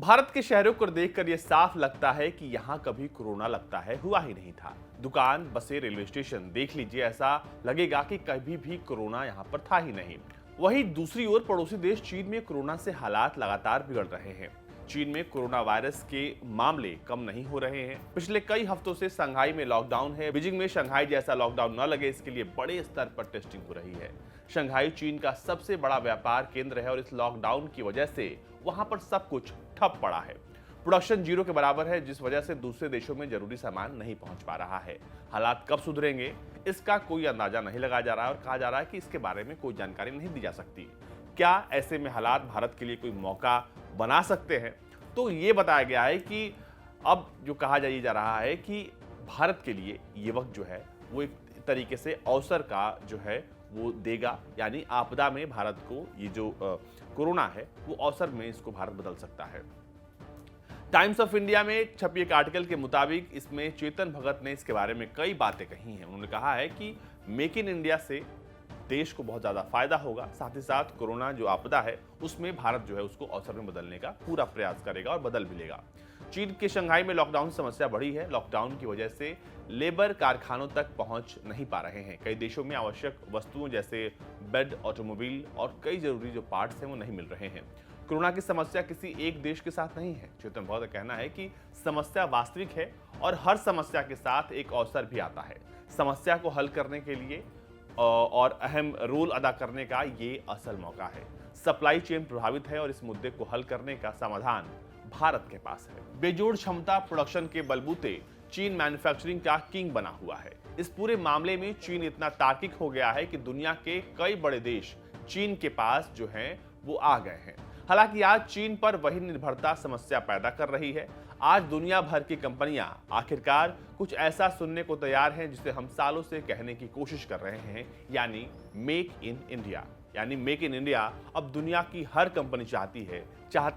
भारत के शहरों को देखकर यह साफ लगता है कि यहाँ कभी कोरोना लगता है हुआ ही नहीं था। दुकान, बसें, रेलवे स्टेशन देख लीजिए, ऐसा लगेगा कि कभी भी कोरोना यहाँ पर था ही नहीं। वहीं दूसरी ओर पड़ोसी देश चीन में कोरोना से हालात लगातार बिगड़ रहे हैं। चीन में कोरोना वायरस के मामले कम नहीं हो रहे हैं। पिछले कई हफ्तों से शंघाई में लॉकडाउन है। बीजिंग में शंघाई जैसा लॉकडाउन न लगे, इसके लिए बड़े स्तर पर टेस्टिंग हो रही है। शंघाई चीन का सबसे बड़ा व्यापार केंद्र है और इस लॉकडाउन की वजह से वहां पर सब कुछ ठप पड़ा है। प्रोडक्शन जीरो के बराबर है, जिस वजह से दूसरे देशों में जरूरी सामान नहीं पहुंच पा रहा है। हालात कब सुधरेंगे, इसका कोई अंदाजा नहीं लगाया जा रहा है और कहा जा रहा है कि इसके बारे में कोई जानकारी नहीं दी जा सकती। क्या ऐसे में हालात भारत के लिए कोई मौका बना सकते हैं? तो ये बताया गया है कि अब जो कहा जा रहा है कि भारत के लिए ये वक्त जो है वो एक तरीके से अवसर का जो है वो देगा, यानी आपदा में भारत को ये जो कोरोना है वो अवसर में इसको भारत बदल सकता है। टाइम्स ऑफ इंडिया में छपी एक आर्टिकल के मुताबिक इसमें चेतन भगत ने इसके बारे में कई बातें कही हैं। उन्होंने कहा है कि मेक इन इंडिया से देश को बहुत ज्यादा फायदा होगा, साथ ही साथ कोरोना जो आपदा है उसमें भारत जो है उसको अवसर में बदलने का पूरा प्रयास करेगा और बदल भी लेगा। चीन के शंघाई में लॉकडाउन समस्या बढ़ी है। लॉकडाउन की वजह से लेबर कारखानों तक पहुंच नहीं पा रहे हैं। कई देशों में आवश्यक वस्तुओं जैसे बेड, ऑटोमोबाइल और कई जरूरी जो पार्ट्स हैं वो नहीं मिल रहे हैं। कोरोना की समस्या किसी एक देश के साथ नहीं है। चेतन भगत का कहना है कि समस्या वास्तविक है और हर समस्या के साथ एक अवसर भी आता है। समस्या को हल करने के लिए और अहम रोल अदा करने का ये असल मौका है। सप्लाई चेन प्रभावित है और इस मुद्दे को हल करने का समाधान भारत के पास है। बेजोड़ क्षमता प्रोडक्शन के बलबूते चीन मैन्युफैक्चरिंग का किंग बना हुआ है। इस पूरे मामले में चीन इतना तार्किक हो गया है कि दुनिया के कई बड़े देश चीन के पास जो हैं वो आ गए हैं। हालांकि आज चीन पर वही निर्भरता समस्या पैदा कर रही है। आज दुनिया भर की कंपनियां आखिरकार कुछ ऐसा सुनने को तैयार हैं जिसे हम सालों से कहने की कोशिश कर रहे हैं, यानी मेक इन इंडिया। यानी मेक इन इंडिया अब दुनिया की हर कंपनी चाहती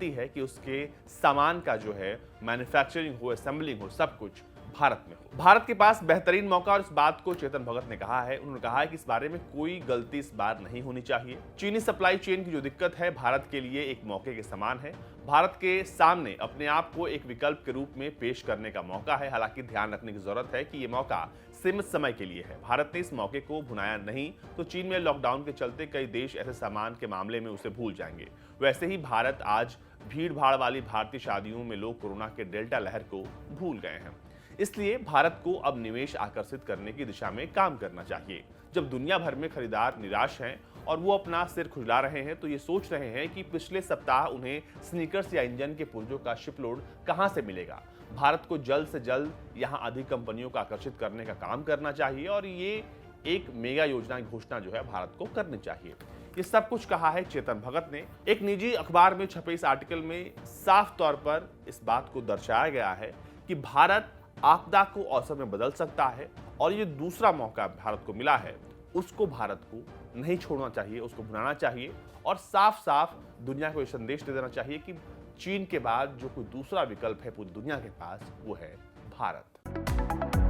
है कि उसके सामान का जो है मैन्युफैक्चरिंग हो, असेंबलिंग हो, सब कुछ भारत में हो। भारत के पास बेहतरीन मौका और इस बात को चेतन भगत ने कहा है। उन्होंने कहा है कि इस बारे में कोई गलती इस बार नहीं होनी चाहिए। चीनी सप्लाई चेन की जो दिक्कत है भारत के लिए एक मौके के समान है। भारत के सामने अपने आप को एक विकल्प के रूप में पेश करने का मौका है। हालांकि ध्यान रखने की जरूरत है कि ये मौका सीमित समय के लिए है। भारत ने इस मौके को भुनाया नहीं तो चीन में लॉकडाउन के चलते कई देश ऐसे सामान के मामले में उसे भूल जाएंगे। वैसे ही भारत आज भीड़ भाड़ वाली भारतीय शादियों में लोग कोरोना के डेल्टा लहर को भूल गए हैं। इसलिए भारत को अब निवेश आकर्षित करने की दिशा में काम करना चाहिए। जब दुनिया भर में खरीदार निराश हैं और वो अपना सिर खुजला रहे हैं तो ये सोच रहे हैं कि पिछले सप्ताह उन्हें स्नीकर्स या इंजन के पुर्जों का शिपलोड कहां से मिलेगा। भारत को जल्द से जल्द यहां अधिक कंपनियों को आकर्षित करने का काम करना चाहिए और ये एक मेगा योजना की घोषणा जो है भारत को करनी चाहिए। ये सब कुछ कहा है चेतन भगत ने। एक निजी अखबार में छपे इस आर्टिकल में साफ तौर पर इस बात को दर्शाया गया है कि भारत आपदा को अवसर में बदल सकता है और ये दूसरा मौका भारत को मिला है, उसको भारत को नहीं छोड़ना चाहिए, उसको भुनाना चाहिए और साफ साफ दुनिया को ये संदेश दे देना चाहिए कि चीन के बाद जो कोई दूसरा विकल्प है पूरी दुनिया के पास वो है भारत।